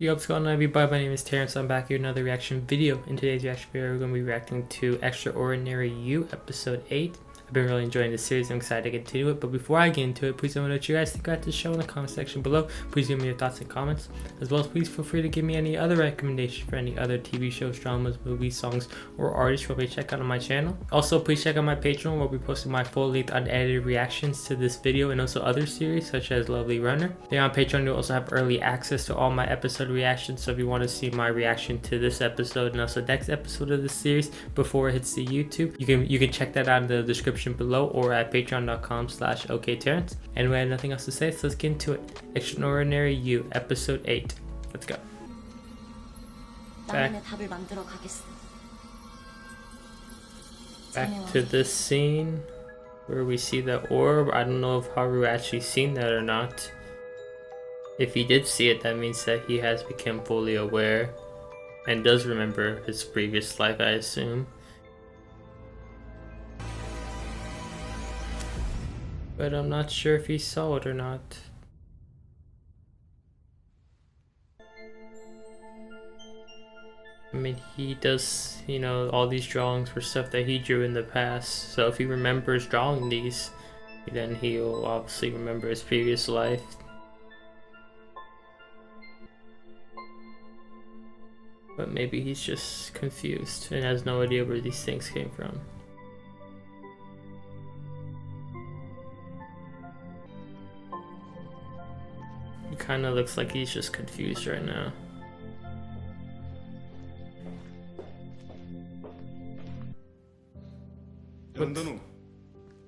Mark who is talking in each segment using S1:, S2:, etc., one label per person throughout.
S1: Yo, what's going on everybody? My name is Terrence. I'm back here with another reaction video. In today's reaction video, we're going to be reacting to Extraordinary You, episode 8. I've been really enjoying this series. I'm excited to get into it. But before I get into it, please let me know what you guys think about this show in the comment section below. Please give me your thoughts and comments. As well as please feel free to give me any other recommendations for any other TV shows, dramas, movies, songs, or artists you want me to check out on my channel. Also, please check out my Patreon where I'll be posting my full-length unedited reactions to this video and also other series such as Lovely Runner. There on Patreon, you'll also have early access to all my episode reactions. So if you want to see my reaction to this episode and also next episode of this series before it hits the YouTube, you can check that out in the description below or at patreon.com/okTerrence. And we have nothing else to say, so let's get into it. Extraordinary You, episode 8. Let's go. Back to this scene where we see the orb. I don't know if Haru actually seen that or not. If he did see it, that means that he has become fully aware and does remember his previous life, I assume. But I'm not sure if he saw it or not. I mean, he does, you know, all these drawings were stuff that he drew in the past. So if he remembers drawing these, then he'll obviously remember his previous life. But maybe he's just confused and has no idea where these things came from. It kind of looks like he's just confused right now.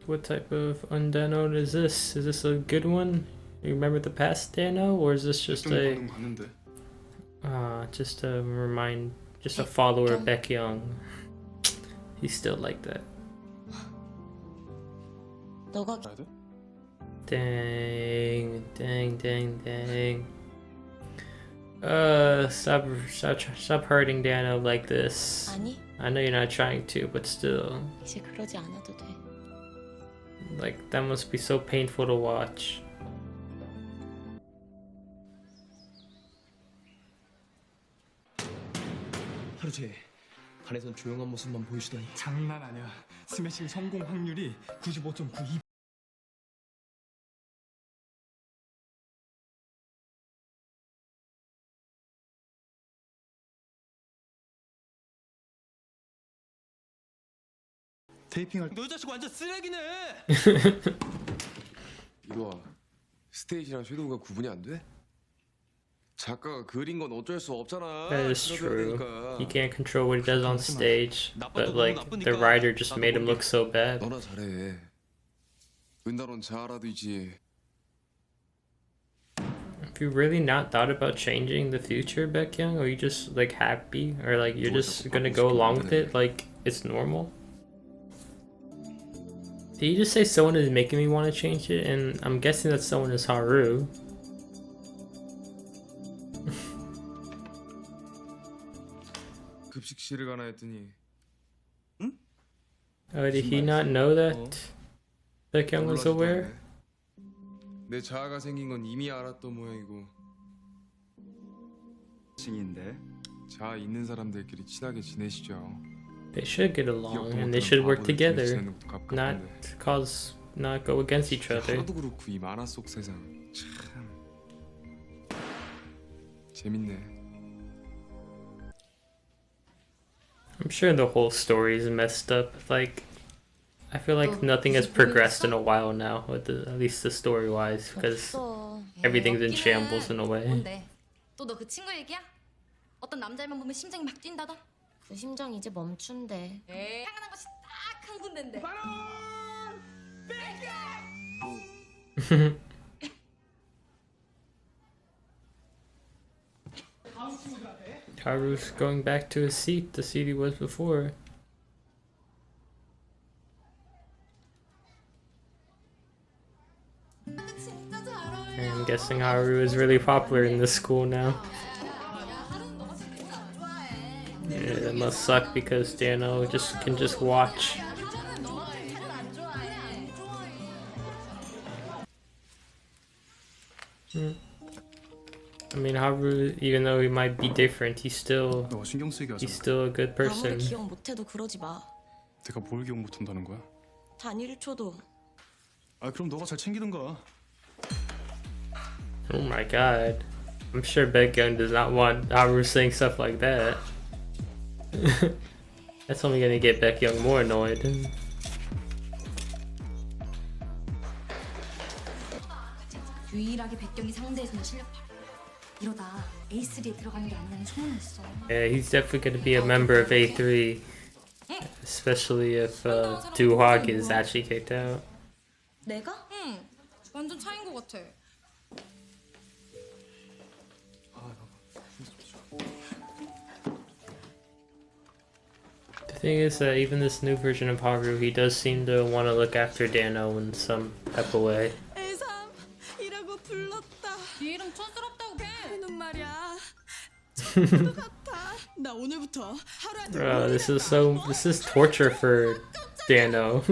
S1: What type of Undano is this? Is this a good one? You remember the past Dano, or is this just a follower of Baek-Kyung? He's still like that. Dang. Stop hurting Dano like this. I know you're not trying to, but still. Like, that must be so painful to watch.
S2: 하루 쟤 반에선 조용한 모습만 보이시더니
S3: 장난 아니야. 스매싱 성공 확률이 95.92%. 테이핑할 너 자식 완전 쓰레기네.
S4: 이거 스테이지랑 섀도우가 구분이 안 돼? 작가가 그린 건 어쩔 수 없잖아.
S1: That is true. He can't control what he does on stage, but like the writer just made him look so bad.
S4: 너나 잘해. 은다론 잘하도 있지.
S1: Have you really not thought about changing the future, Baek-Kyung? Or are you just like happy, or like you're just gonna go along with it like it's normal? Did he just say someone is making me want to change it? And I'm guessing that someone is Haru.
S4: 급식실을 가나 했더니.
S3: 응?
S1: Oh, did he not know that Baek-Kyung was aware?
S4: 내 자아가 생긴 건 이미 알았던 모양이고.
S3: 싱인데.
S4: 자아 있는 사람들끼리 친하게 지내시죠.
S1: They should get along and they should work together, not go against each other.
S4: 하도 그렇고 이 만화 속 세상 참 재밌네.
S1: I'm sure the whole story is messed up. Like, I feel like nothing has progressed in a while now, with at least the story-wise, because everything's in shambles in a way.
S5: 또 너 그 친구 얘기야? 어떤 남자애만 보면 심장이 막 뛴다던?
S6: 그 심장 이제 멈춘대.
S5: 에이, 향하는 것이 딱 한 군데인데. 바로
S1: Haru's going back to his seat, the seat he was before. And I'm guessing Haru is really popular in this school now. Yeah, it must suck because Dano can just watch. I mean, mean, Haru, even though he might be different, he's still
S3: 너 신경 쓰이게 하지 마.
S1: a good
S6: 아무리
S1: person.
S6: 기억 못해도 그러지 마.
S3: 내가 뭘 기억 못한다는 거야?
S6: 단일 초도.
S3: 아 그럼 너가 잘 챙기든가.
S1: Oh my god. I'm sure Baek-kyung does not want Haru saying stuff like that. That's only gonna get Baek-kyung more annoyed.
S5: 유일하게 백경이 상대에서는 실력 발휘. 이러다 A3에 들어가는 게 아니냐는 소문났어.
S1: Yeah, he's definitely gonna be a member of A3. Especially if Do-hwag is actually kicked out.
S6: 내가?
S5: 응, 완전 차인 것 같아.
S1: The thing is that even this new version of Haru, he does seem to want to look after Dano in some type of way.
S7: 애삼이라고 불렀다.
S5: 네 이름 촌스럽다고 해.
S7: 는 말이야. 친구도 같아. 나 오늘부터 하루한테
S1: Bro, this is torture for Dano.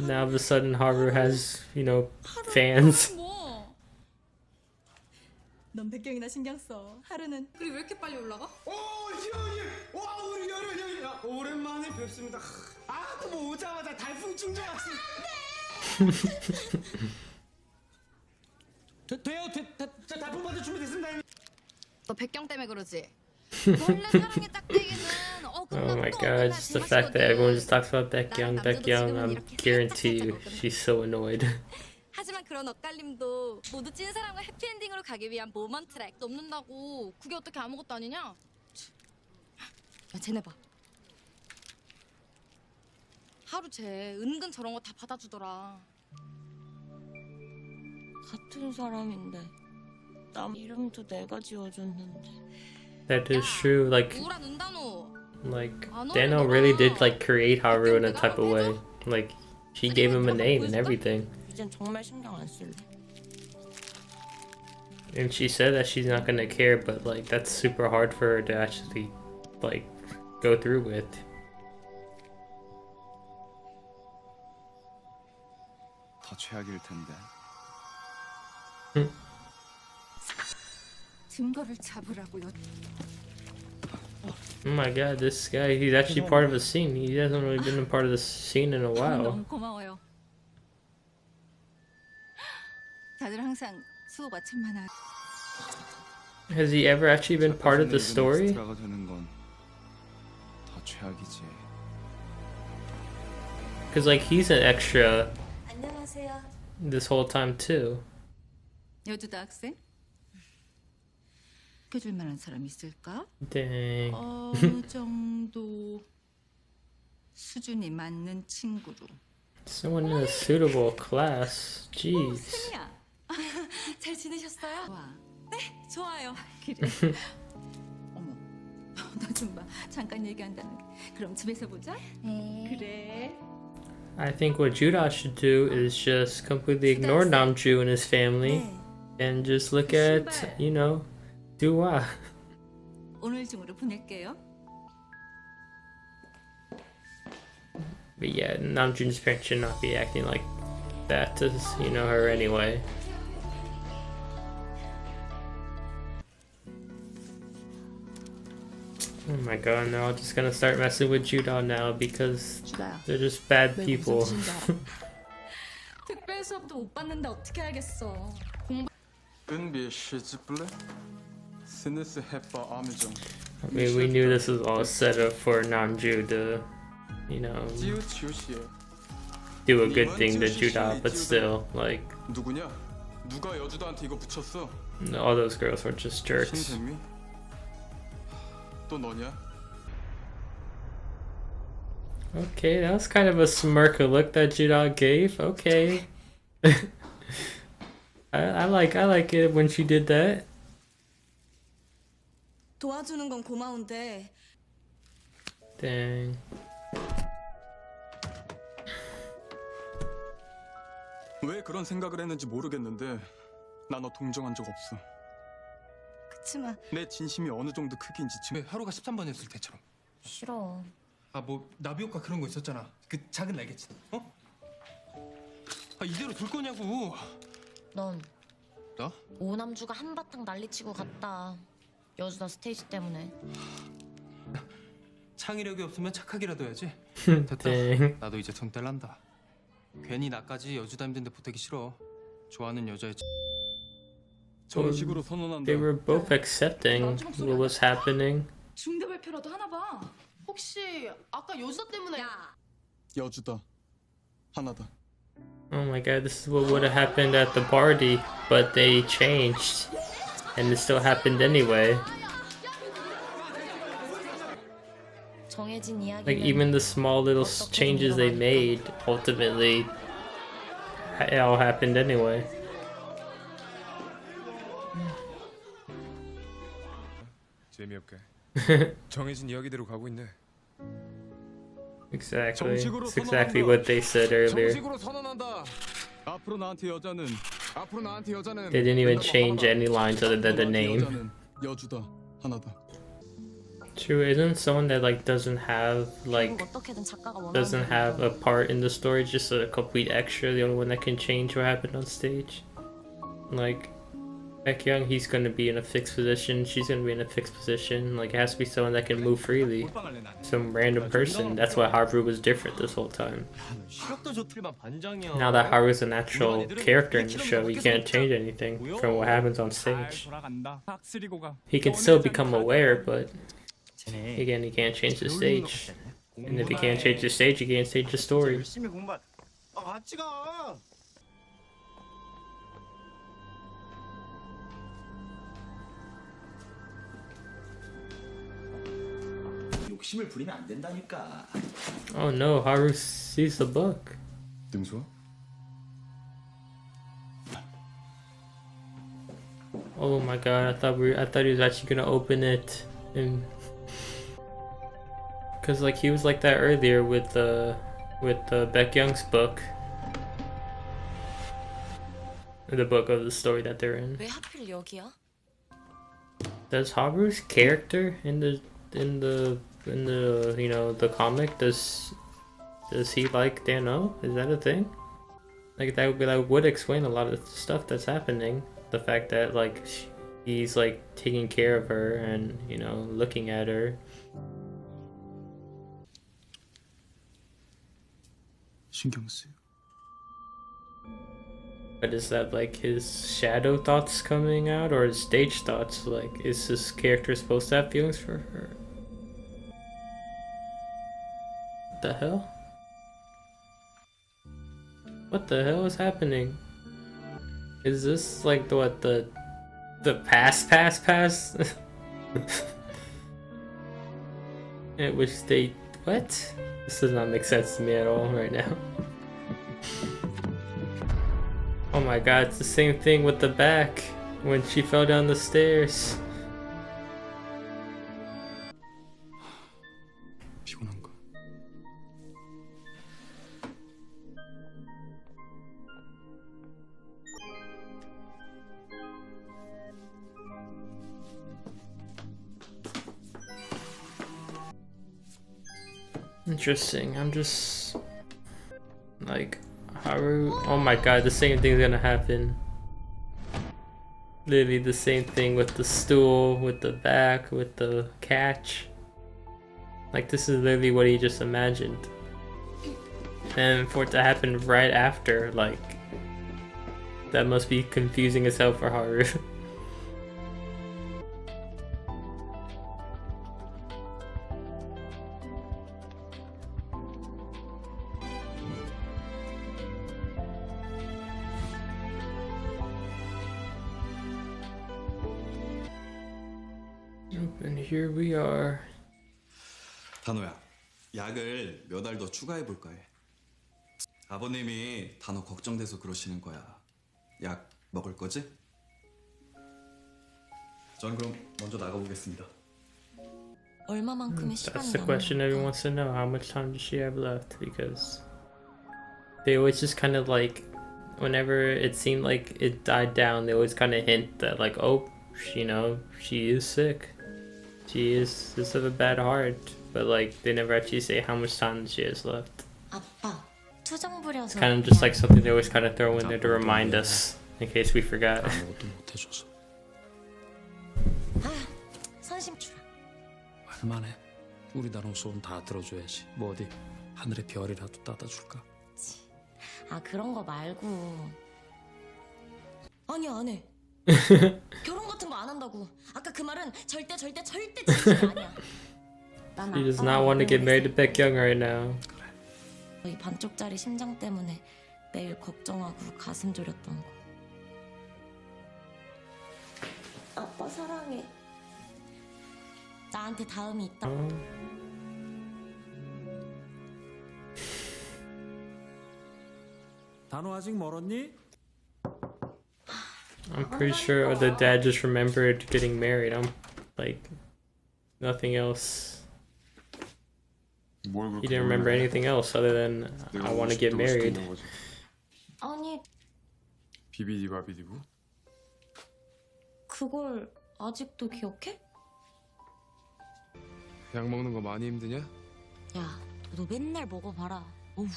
S1: Now all of a sudden Haru has, you know, fans.
S5: 뭐?
S7: 넌 백경이나 신경 써. 하루는
S5: 그리고 왜 이렇게 빨리 올라가?
S8: 희원님! 와 우리 여름 형이야 오랜만에 뵙습니다. 뭐 오자마자 달풍 충전 학생. 돼요? 자 달풍 받을 준비 됐습니다.
S5: 너 백경 때문에 그러지? 원래 사랑의 짝대기는
S1: Oh my god, just the fact that everyone just talks about Baek-kyung, I guarantee you, she's so annoyed.
S5: 하지만 그런 엇갈림도 모두 찐 사랑과 해피엔딩으로 가기 위한 모먼 트랙 넘는다고 그게 어떻게 아무것도 아니냐? 야 쟤네 봐. 하루 쟤 은근 저런 거 다 받아주더라.
S6: 같은 사람인데 남 이름도 내가 지어줬는데.
S1: That is true, like
S5: 우울한 은단호.
S1: Dano really did like create Haru in a type of way. Like she gave him a name and everything.
S6: 이젠 정말 신경 안 쓸래.
S1: And she said that she's not gonna care, but like that's super hard for her to actually like go through with.
S3: 더 최악일 텐데.
S7: 증거를 잡으라고요.
S1: Oh my god, this guy, he's actually part of the scene. He hasn't really been a part of the scene in a while.
S7: 너무 고마워요. 다들 항상 수고 마침 많아.
S1: Has he ever actually been part of the story?
S3: 엑스트라가 되는 건 더 최악이지.
S1: Because like he's an extra
S6: 안녕하세요.
S1: this whole time too.
S7: 여주다 학생? 껴줄 만한 사람 있을까?
S1: Dang.
S7: 어느 정도 수준이 맞는 친구로.
S1: Someone in a suitable class. Jeez.
S7: 승희야. 잘 지내셨어요? 와. 네, 좋아요. 그래. 어머, 너 좀 봐. 잠깐 얘기한다는 게. 그럼 집에서 보자. 그래.
S1: I think what Judah should do is just completely ignore Namju and his family and just look at, you know, Do-hwa.
S7: 오늘 중으로 보낼게요.
S1: But yeah, Namjoon's parents should not be acting like that to, you know, her anyway. Oh my god, and they're all just gonna start messing with Judah now because
S7: 주다야.
S1: they're just bad
S7: 왜
S1: people.
S7: 무슨 짓인지 알아? 특별 수업도 못 받는데 어떻게 알겠어?
S3: 끈비 시즈블레? 스네스 해파 아미정.
S1: I mean, we knew this was all set up for Namju to, you know,
S3: 지우 지우시에.
S1: do a good thing to Judah, but still, like,
S3: 누구냐? 누가 여주다한테 이거 붙였어?
S1: all those girls were just jerks.
S3: 신샘미? 또 너냐?
S1: Okay, that was kind of a smirky look that Judah gave. Okay. I like it when she did that.
S7: 도와주는 건 고마운데
S1: Dang.
S3: 왜 그런 생각을 했는지 모르겠는데 나 너 동정한 적 없어.
S7: 그치만
S3: 내 진심이 어느 정도 크기인지 지금
S2: 왜 하루가 13번이었을 때처럼.
S6: 싫어.
S2: 뭐 나비 효과 그런 거 있었잖아. 그 작은 날개짓. 어? 이대로 둘 거냐고.
S6: 넌
S4: 나?
S6: 오남주가 한바탕 난리치고 갔다. 여주다 스테이지 때문에.
S2: 창의력이 없으면 착하기라도 해야지. 됐다.
S1: Dang.
S2: 나도 이제 손 뗄란다. 괜히 나까지 여주다 힘든데 보태기 싫어. 좋아하는 여자의
S3: 정식으로 선언한다.
S1: They were both accepting what was happening.
S7: 중대 발표라도 하나 봐. 혹시 아까 여주다 때문에? 야,
S3: 여주다 하나다.
S1: Oh my god, this is what would have happened at the party, but they changed. And it still happened anyway.
S6: 정해진 이야기는
S1: Like, even the small little changes they made, ultimately, it all happened anyway.
S4: 재미없게. 정해진 이야기대로 가고 있네.
S1: Exactly. It's exactly what they said earlier.
S4: 정식으로 선언한다.
S3: 앞으로 나한테 여자는
S4: 앞으로 나한테 여자는
S1: They didn't even change any lines other than the name.
S3: 여자는 여주다 하나다.
S1: True, isn't someone that like doesn't have like
S6: 결국 어떻게든 작가가 원하는
S1: doesn't have
S6: 대로
S1: a part in the story, just a complete extra, the only one that can change what happened on stage? Like Baek-Kyung, he's gonna be in a fixed position, she's gonna be in a fixed position. Like, it has to be someone that can move freely. Some random person. That's why Haru was different this whole time. Now that Haru's an actual character in the show, he can't change anything from what happens on stage. He can still become aware, but again, he can't change the stage. And if he can't change the stage, he can't change the story.
S8: 열심히 공부하. 같이 가.
S9: 욕심을 부리면 안 된다니까.
S1: Oh no, Haru sees the book.
S4: 능수아?
S1: Oh my god, I thought he was actually gonna open it and cause like he was like that earlier with the Baek-Kyung's book. The book of the story that they're in.
S6: 왜 하필 여기야?
S1: Does Haru's character in the you know the comic, does he like Dano? Is that a thing? Like that would explain a lot of stuff that's happening. The fact that like he's like taking care of her and you know looking at her.
S3: 신경 쓰여.
S1: But is that like his shadow thoughts coming out or his stage thoughts? Like, is this character supposed to have feelings for her? What the hell? What the hell is happening? Is this like the pass? At which they what? This does not make sense to me at all right now. Oh my god, it's the same thing with the back when she fell down the stairs.
S3: 피곤한가?
S1: Interesting. I'm just like Haru. Oh my god, the same thing's gonna happen. Literally the same thing with the stool, with the back, with the catch. Like this is literally what he just imagined. And for it to happen right after, like that must be confusing as hell for Haru. And here we are.
S9: 단호야, 약을 몇 알 더 추가해 볼까 해. 아버님이 단호 걱정돼서 그러시는 거야. 약 먹을 거지? 전 그럼 먼저 나가보겠습니다.
S6: 얼마만큼의 시간이
S1: That's the question everyone wants to know. How much time does she have left? Because they always just kind of like, whenever it seemed like it died down, they always kind of hint that like, oh, you know, she is sick. She is just of a bad heart. But like, they never actually say how much time she has left.
S6: 아빠, 투정 부려서
S1: Kind of just like something they always kind of throw in there to remind us. in case we forgot.
S10: 아무것도 못 해줘서.
S6: 선심 주라.
S10: 말만 해. 우리 나눠 소원 다 들어줘야지. 뭐 어디 하늘의 별이라도 따다 줄까?
S6: 아 그런 거 말고. 아니야 안 해. 결혼 같은 거 안 한다고. 아까 그 말은 절대 진심이 아니야. 난
S1: He does not want to get married to Baek-kyung right now.
S6: 이 반쪽짜리 심장 때문에 매일 걱정하고 가슴 졸였던 거. 아빠 사랑해. 나한테 다음이 있다.
S10: 단호 아직 멀었니?
S1: I'm pretty sure the dad just remembered getting married. I'm like nothing else. He didn't remember anything else other than I want to get married.
S6: 아니
S4: 비비디바비디부?
S6: 그걸 아직도 기억해?
S4: 약 먹는 거 많이 힘드냐?
S6: 야, 너 맨날 먹어봐라. 어우.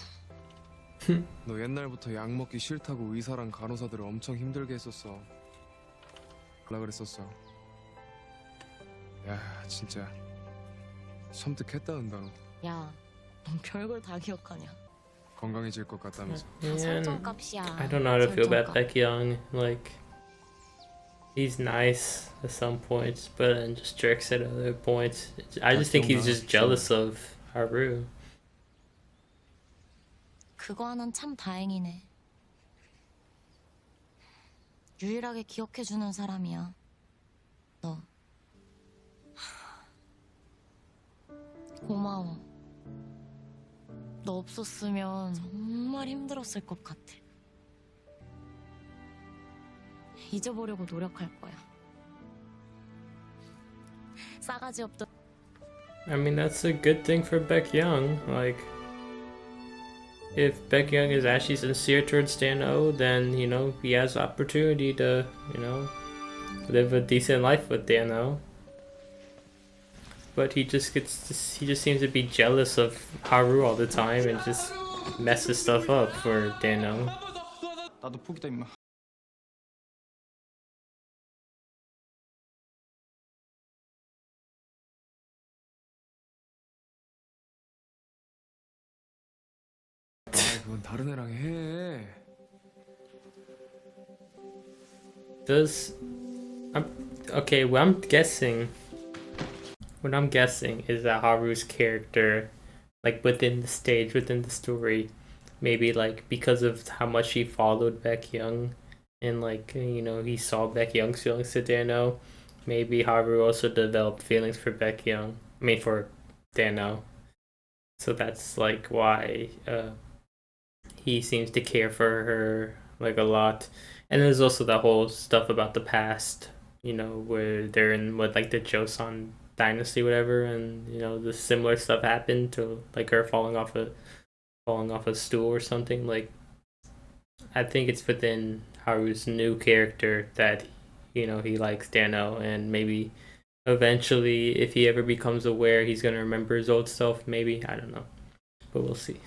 S4: 너 옛날부터 약 먹기 싫다고 의사랑 간호사들을 엄청 힘들게 했었어. 뭐라 그랬었어. 야 진짜 섬뜩했다 은다 너.
S6: 야, 넌 별걸 다 기억하냐?
S4: 건강해질 것 같다면서.
S1: And
S6: 설정값이야.
S1: I don't know how to feel about
S6: 설정값.
S1: Baek-kyung. Like he's nice at some points, but then just jerks at other points. I just think he's just jealous of Haru.
S6: 그거 하나는 참 다행이네. 유일하게 기억해주는 사람이야. 너. 고마워. 너 없었으면 정말 힘들었을 것 같아. 잊어보려고 노력할 거야. 싸가지 없던.
S1: I mean, that's a good thing for Baek-kyung. Like, if Baek-kyung is actually sincere towards Dan-Oh, then, you know, he has the opportunity to, you know, live a decent life with Dan-Oh. But he just seems to be jealous of Haru all the time and just messes stuff up for Dan-Oh.
S2: 나도 포기다 임마.
S4: 아 그건 다른 애랑 해.
S1: Okay, what I'm guessing is that Haru's character, like within the stage, within the story, maybe like because of how much he followed Baek-kyung and like, you know, he saw Baek-kyung's feelings to Dan-Oh, maybe Haru also developed feelings for Baek-kyung, I mean for Dan-Oh. So that's like why he seems to care for her like a lot. And there's also that whole stuff about the past, you know, where they're in what like the Joseon dynasty, whatever, and you know the similar stuff happened to like her falling off a stool or something. Like, I think it's within Haru's new character that, you know, he likes Dan-Oh, and maybe eventually, if he ever becomes aware, he's gonna remember his old self. Maybe, I don't know, but we'll see.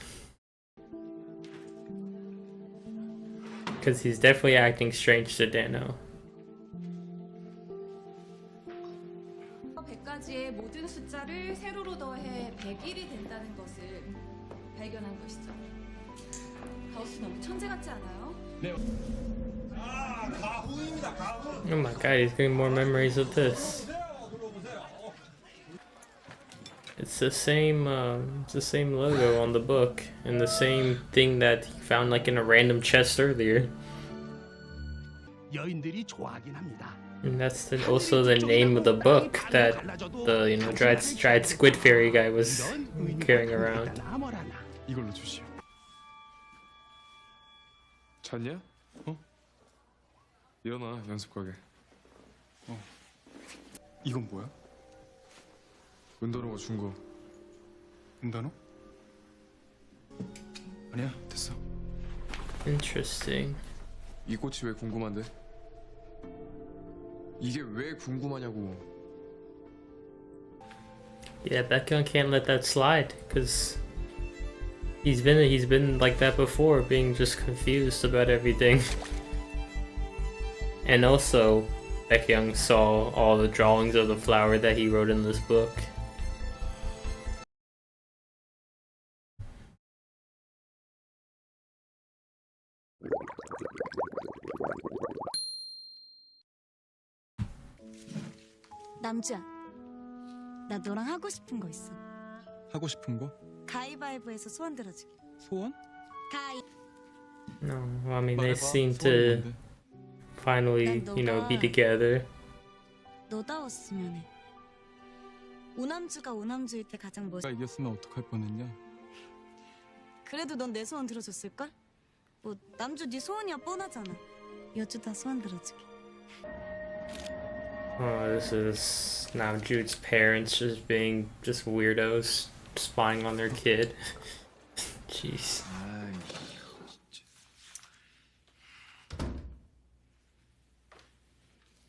S1: Because he's definitely acting strange to Dan-Oh.
S7: 100가지의 모든 숫자를 세로로 더해 100일이 된다는 것을 발견한 것이죠. 가우스 너무 천재 같지 않아요?
S1: Oh my god, he's getting more memories of this. It's the same logo on the book, and the same thing that he found like in a random chest earlier.
S11: 여인들이 좋아하긴 합니다.
S1: And that's also the name of the book that the, you know, dried squid fairy guy was carrying around.
S4: 이걸로 주시오. 잤냐? 어? 일어나 연습 가게.
S3: 이건 뭐야?
S4: 은단호가 준 거.
S3: 은단호? 아니야, 됐어.
S1: Interesting.
S4: 이 꽃이 왜 궁금한데? 이게 왜 궁금하냐고.
S1: Yeah, Baek-kyung can't let that slide because he's been like that before, being just confused about everything. And also, Baek-Kyung saw all the drawings of the flower that he wrote in this book.
S6: 남주야, 나 너랑 하고 싶은 거 있어.
S3: 하고 싶은 거?
S6: 가위바위보에서 소원 들어주기.
S3: 소원?
S6: 가위.
S1: No, well, I mean, they
S3: 말해봐.
S1: seem
S3: 소원이
S1: to
S3: 뭔데?
S1: finally, you know, be together.
S6: 너다웠으면 해. 오남주가 오남주일 때 가장 멋.
S3: 내가 이겼으면 어떡할 뻔했냐?
S6: 그래도 넌 내 소원 들어줬을걸? 뭐 남주 네 소원이야 뻔하잖아. 여주다 소원 들어주기.
S1: Oh, this is now Jude's parents just being just weirdos, spying on their kid. Jeez.
S3: 아이, 진짜.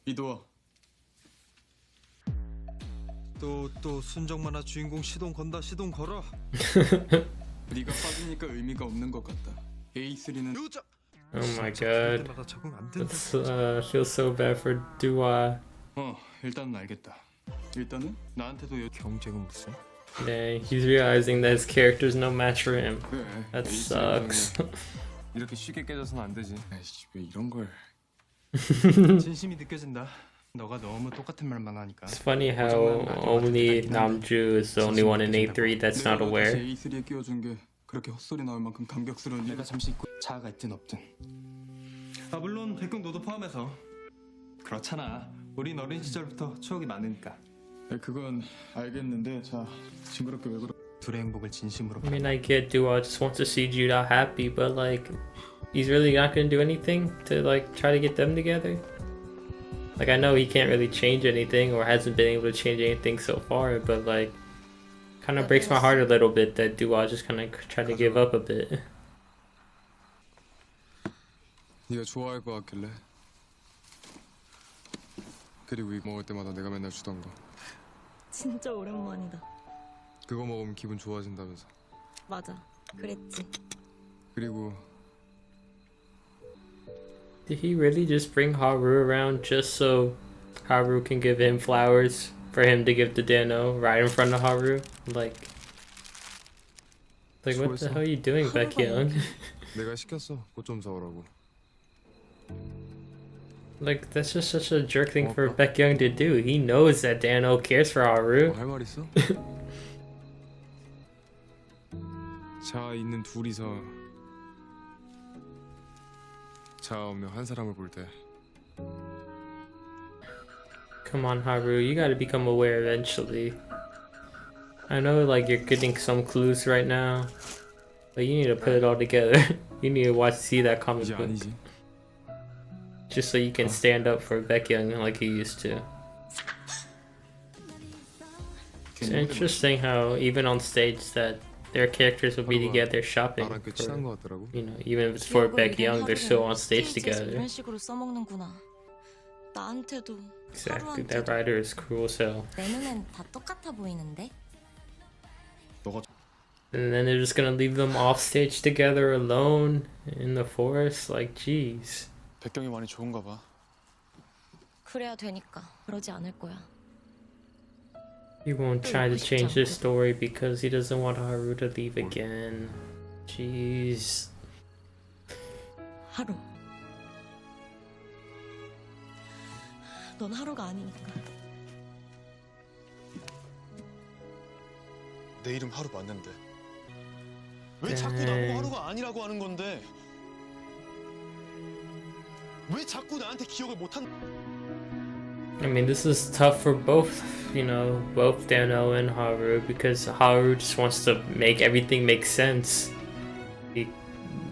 S3: 이도아.
S2: 또 순정 만화 주인공 시동 건다 시동 걸어.
S3: 네가 빠지니까 의미가 없는 것 같다. A3는
S1: Oh my god.
S2: 때마다 적응 안 된다.
S1: It's, feels so bad for Dua.
S3: 일단은 알겠다. 일단은 나한테도
S2: 경쟁은 무슨?
S1: Yeah, he's realizing that his character's no match for him.
S3: 그래.
S1: That sucks.
S4: 이렇게 쉽게 깨져서는 안 되지.
S3: 아이씨 왜 이런 걸?
S2: 진심이 느껴진다. 너가 너무 똑같은 말만 하니까.
S1: It's funny how only Namju is the only one in A3 that's not aware.
S3: A3에 끼워준 게 그렇게 헛소리 나올 만큼 감격스러운 일.
S2: 내가 잠시 잊고 자아가 있든 없든. 물론 백경 너도 포함해서. 그렇잖아. 우린 어린 시절부터 추억이 많으니까.
S3: 그건 알겠는데 자 징그럽게 왜 그러?
S2: 둘의 행복을 진심으로.
S1: I mean, I get Dua just wants to see Jude out happy, but like, he's really not gonna do anything to like try to get them together. Like, I know he can't really change anything or hasn't been able to change anything so far, but like, kind of breaks my heart a little bit that Dua just kind of tried to give up a bit.
S4: 네가 좋아할 것 같길래. 그리고 이거 먹을 때마다 내가 맨날 주던 거.
S6: 진짜 오랜만이다.
S4: 그거 먹으면 기분 좋아진다면서.
S6: 맞아. 그랬지.
S4: 그리고
S1: Did he really just bring Haru around just so Haru can give him flowers for him to give to Dano right in front of Haru? Like what the hell are you doing, Baek-kyung?
S4: 내가 시켰어. 꽃 좀 사오라고.
S1: Like, that's just such a jerk thing for Baek-kyung to do. He knows that Dano cares for Haru.
S4: 할 말 있어? 자 있는 둘이서 자 없는 한 사람을 볼 때
S1: Come on, Haru, you gotta become aware eventually. I know, like, you're getting some clues right now, but you need to put it all together. You need to see that comic
S4: 이제
S1: book.
S4: 아니지.
S1: Just so you can stand up for Baek-kyung like you used to. It's interesting how even on stage that their characters will be together shopping.
S4: 나랑 꽤 친한
S1: For,
S4: 것 같더라고.
S1: you know, even if it's for Baek-kyung, they're still on stage
S6: 스케치에서
S1: together.
S6: 이런 식으로 써먹는구나. 나한테도
S1: Exactly, that writer is cruel as hell.
S6: 내 눈엔 다 똑같아 보이는데?
S1: And then they're just gonna leave them off stage together alone in the forest? Like, jeez.
S3: 백경이 많이 좋은가 봐.
S6: 그래야 되니까 그러지 않을 거야.
S1: He won't try to change his story because he doesn't want Haru to leave again. Jeez.
S6: 하루. 넌 하루가 아니니까.
S11: 내 이름 하루 맞는데 왜 자꾸 나보고 하루가 아니라고 하는 건데 왜 자꾸 나한테 기억을 못한
S1: I mean, this is tough for both, you know, both Dano and Haru, because Haru just wants to make everything make sense.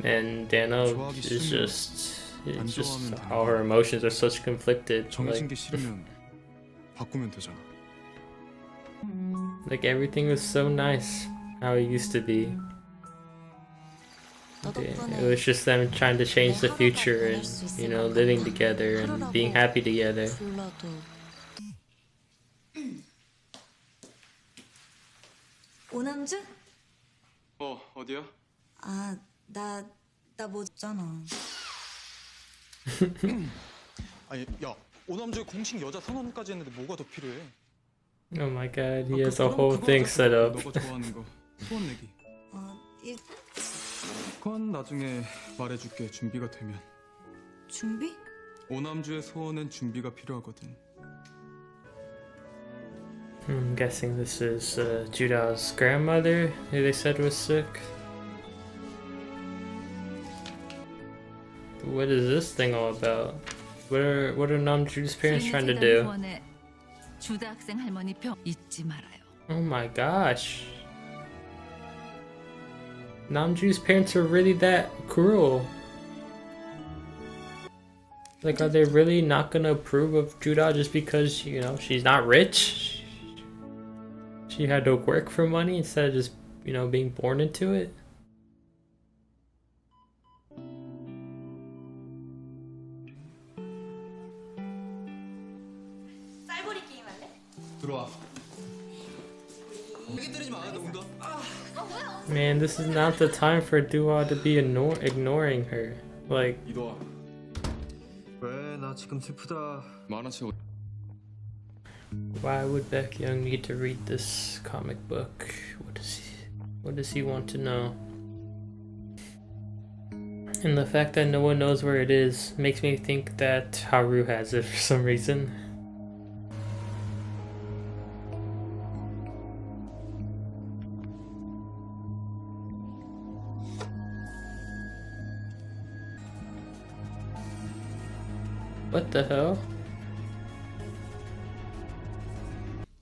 S1: And Dano is just, it's just how her emotions are such conflicted.
S3: 정해진 게 싫으면 바꾸면 되잖아.
S1: Like everything was so nice, how it used to be. It was just them trying to change the future and, you know, living together and being happy together.
S6: 오남주?
S3: 어디야?
S6: 나 뭐 줬잖아.
S11: 아니, 야, 오남주에 공식 여자 선언까지 했는데 뭐가 더 필요해?
S1: Oh my god, he has a whole thing set up.
S3: 너가 좋아하는 거 소원 내기. 그건 나중에 말해줄게. 준비가 되면.
S6: 준비?
S3: 오남주의 소원은 준비가 필요하거든.
S1: I'm guessing this is Judah's grandmother, who they said was sick. What is this thing all about? What are Namju's parents trying to do?
S7: 주다 학생 할머니 병 잊지 말아요.
S1: Oh my gosh. Namju's parents are really that cruel. Like, are they really not gonna approve of Judah just because, you know, she's not rich? She had to work for money instead of just, you know, being born into it?
S6: 쌀보리 게임 할래?
S2: 들어와. 여기 때리지 마. 너 운동.
S1: Man, this is not the time for Dua to be ignoring her. Like,
S3: 이도아.
S2: 왜? 나 지금 슬프다.
S3: 만화책
S1: why would Baek-Kyung need to read this comic book? What does he want to know? And the fact that no one knows where it is makes me think that Haru has it for some reason. What the hell?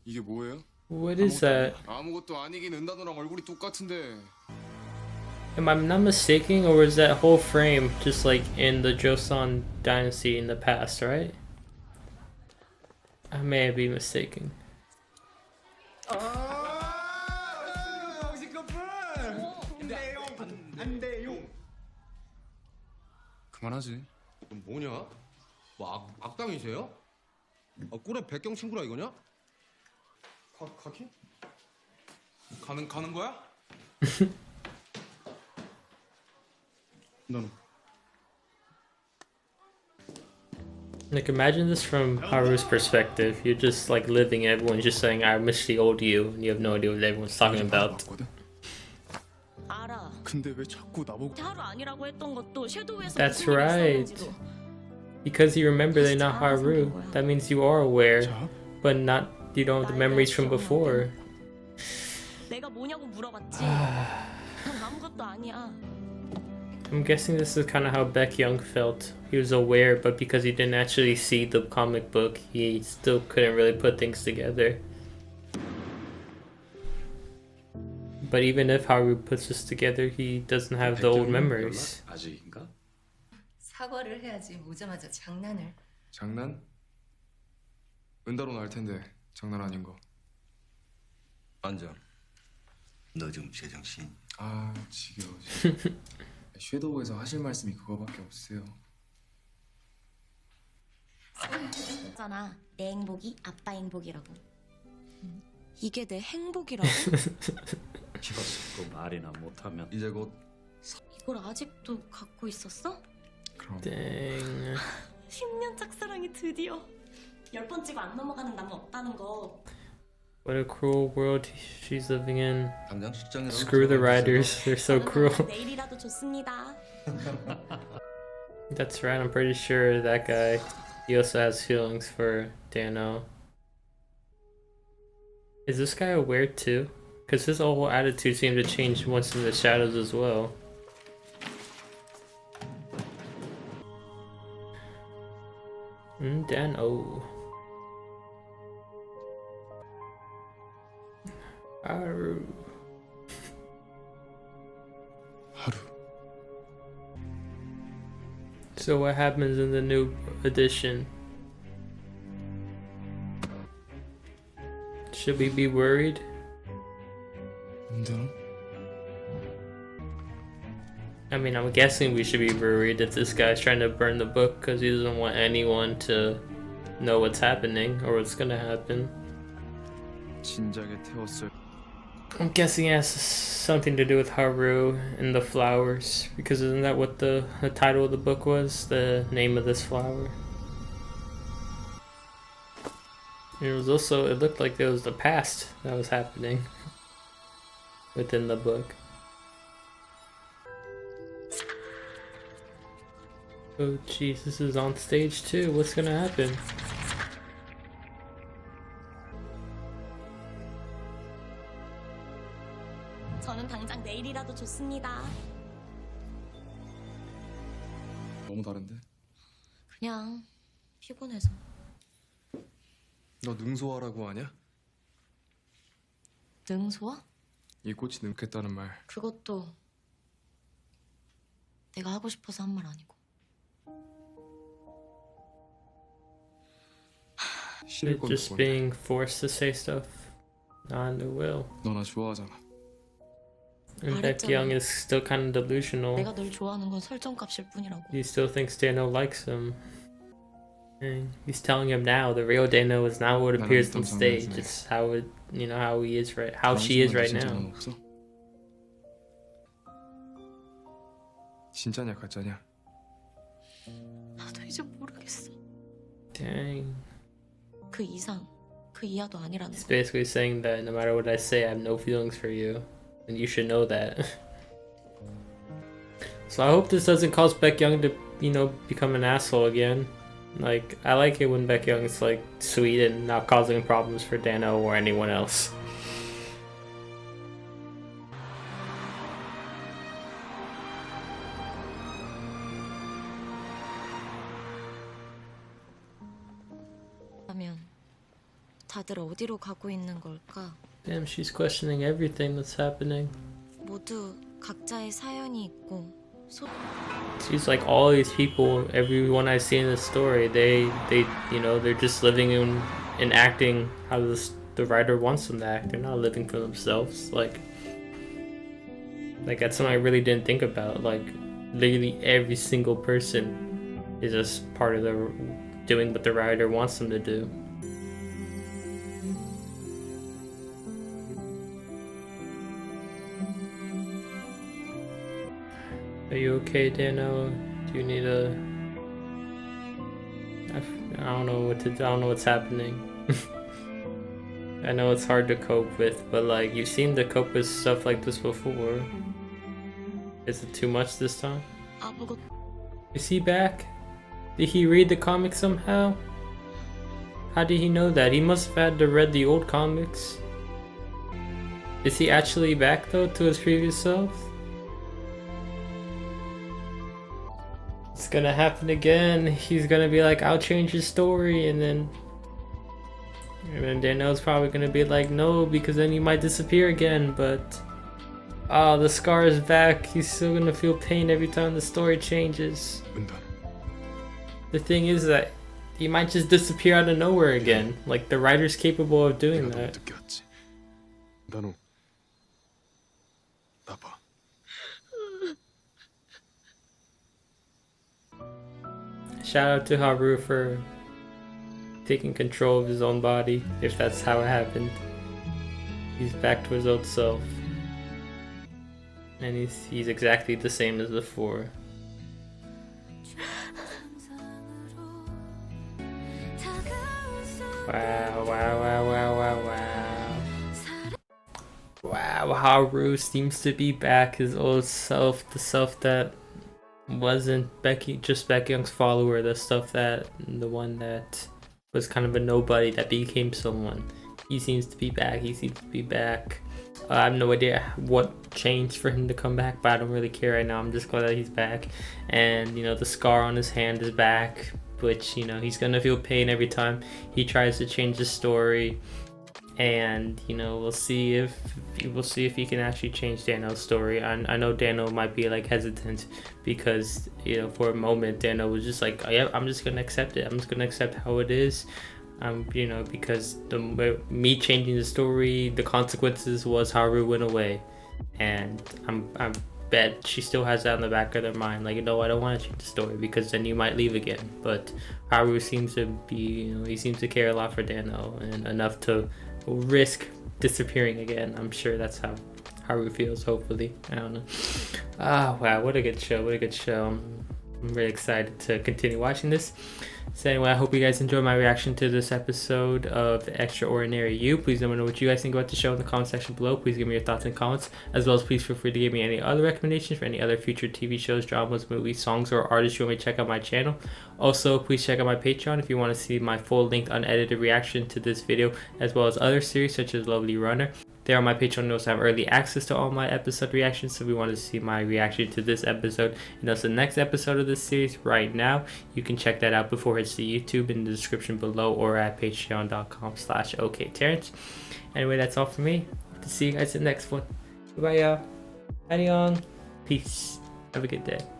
S4: 이게 뭐예요?
S1: What is that?
S4: 아무것도 아니긴 은다노랑 얼굴이 똑같은데.
S1: Am I not mistaken, or was that whole frame just like in the Joseon dynasty in the past, right? I may be mistaken.
S8: 영식 커플. 안 돼요.
S4: 그만하지.
S12: 뭐냐? 뭐 악당이세요? 꿀에 백경 친구라 이거냐?
S3: 가기? 가는 거야? 너는
S1: Like, imagine this from Haru's perspective. You're just like living it, everyone's just saying, I miss the old you, and you have no idea what everyone's talking about.
S6: 알아.
S3: 근데 왜 자꾸 나보고
S6: 하루 아니라고 했던 것도 섀도우에서
S1: That's
S6: 무슨 일이
S1: right.
S6: 있었는지도.
S1: Because you remember they're not Haru, that means you are aware, but not, you don't have the memories from before.
S6: 내가 뭐냐고 물어봤지. 넌 아무것도 아니야.
S1: I'm guessing this is kind of how Baek-Kyung felt. He was aware, but because he didn't actually see the comic book, he still couldn't really put things together. But even if Haru puts this together, he doesn't have the old memories.
S10: 아직인가?
S7: 사과를 해야지 오자마자 장난을.
S4: 장난? 은다로는 알 텐데 장난 아닌 거.
S12: 앉아. 너 좀 제정신.
S4: 아 지겨워. 섀도우에서 하실 말씀이 그거밖에 없으세요.
S6: 있잖아. 내 행복이 아빠 행복이라고. 이게 내 행복이라고?
S10: 키웠고 말이나 못하면
S12: 이제 곧
S6: 이걸 아직도 갖고 있었어?
S4: 그럼.
S1: Dang.
S6: 10년 짝사랑이 드디어 10번 찍어 안 넘어가는 남은 없다는 거.
S1: What a cruel world she's living in.
S12: 당장 직장이라도
S1: Screw the writers, they're so cruel.
S6: 내일이라도 좋습니다.
S1: That's right, I'm pretty sure that guy, he also has feelings for Dano. Is this guy aware too? Because his whole attitude seemed to change once in the shadows as well. Dano. Haru.
S3: 하루.
S1: So what happens in the new edition? Should we be worried?
S3: 은다로?
S1: I mean, I'm guessing we should be worried if this guy's trying to burn the book because he doesn't want anyone to know what's happening or what's gonna happen.
S3: 진작에 태웠을.
S1: I'm guessing it has something to do with Haru and the flowers, because isn't that what the title of the book was? The name of this flower? It was also, it looked like it was the past that was happening within the book. Oh jeez, this is on stage too. What's gonna happen?
S6: 저는 당장 내일이라도 좋습니다.
S4: 너무 다른데?
S6: 그냥 피곤해서.
S4: 너 능소화라고 하냐?
S6: 능소화?
S4: 이 꽃이 늙겠다는 말.
S6: 그것도 내가 하고 싶어서 한 말 아니고.
S4: 싫을
S1: They're
S4: 건
S1: just
S4: 그건데.
S1: being forced to say stuff not in their will.
S4: 너 나 좋아하잖아.
S1: And Baek-kyung is still kind of delusional.
S6: 내가 널 좋아하는 건 설정값일 뿐이라고.
S1: He still thinks Dano likes him. And he's telling him now the real Dano is not what appears on stage. It's how it, you know, how he is right, how she is right now.
S4: 없어? 진짜냐 가짜냐?
S6: 나도 이제 모르겠어.
S1: Dang.
S6: 그 이상, 그 이하도 아니라는
S1: He's
S6: 거.
S1: basically saying that no matter what I say, I have no feelings for you. And you should know that. So I hope this doesn't cause Baek-kyung to, you know, become an asshole again. Like, I like it when Baek-kyung is like sweet and not causing problems for Dano or anyone else.
S6: 하면 다들 어디로 가고 있는 걸까?
S1: Damn, she's questioning everything that's happening.
S6: 모두 각자의 사연이 있고
S1: She's like, all these people, everyone I see in the story, they, you know, they're just living in and acting how the writer wants them to act. They're not living for themselves. Like that's something I really didn't think about. Like, literally every single person is just part of the doing what the writer wants them to do. Are you okay, Dano? Do you need a... I don't know what to do. I don't know what's happening. I know it's hard to cope with, but like, you seem to cope with stuff like this before. Is it too much this time? Is he back? Did he read the comic somehow? How did he know that? He must have had to read the old comics. Is he actually back though to his previous self? It's gonna happen again. He's gonna be like, I'll change his story, and then Dano's probably gonna be like, no, because then he might disappear again. But oh, the scar is back. He's still gonna feel pain every time the story changes. The thing is that he might just disappear out of nowhere again. Like, the writer's capable of doing that.
S4: 나노 나봐.
S1: Shout out to Haru for taking control of his own body, if that's how it happened. He's back to his old self. And he's exactly the same as before. Wow, wow, wow, wow, wow, wow. Wow, Haru seems to be back, his old self, the self that wasn't just Baek-kyung's follower, the one that was kind of a nobody that became someone. He seems to be back. I have no idea what changed for him to come back, but I don't really care right now. I'm just glad that he's back. And, you know, the scar on his hand is back, which, you know, he's gonna feel pain every time he tries to change the story. And, you know, we'll see if he can actually change Dano's story. I know Dano might be like hesitant because, you know, for a moment Dano was just like, oh, yeah, I'm just gonna accept it. I'm just gonna accept how it is. You know, because me changing the story, the consequences was Haru went away, and I bet she still has that in the back of their mind, like, you know, I don't want to change the story because then you might leave again. But Haru seems to be, you know, he seems to care a lot for Dano and enough to risk disappearing again. I'm sure that's how Haru feels, hopefully. I don't know. Ah, wow, what a good show. I'm really excited to continue watching this. So anyway, I hope you guys enjoyed my reaction to this episode of The Extraordinary You. Please let me know what you guys think about the show in the comment section below. Please give me your thoughts and comments, as well as please feel free to give me any other recommendations for any other future TV shows, dramas, movies, songs, or artists you want me to check out my channel. Also, please check out my Patreon if you want to see my full-length unedited reaction to this video, as well as other series such as Lovely Runner. There on my Patreon, you also have early access to all my episode reactions, so if you want to see my reaction to this episode and also the next episode of this series right now, you can check that out before it hits the YouTube in the description below or at patreon.com/okTerrence. Anyway, that's all for me. Hope to see you guys in the next one. Bye y'all. Annyeong. Peace. Have a good day.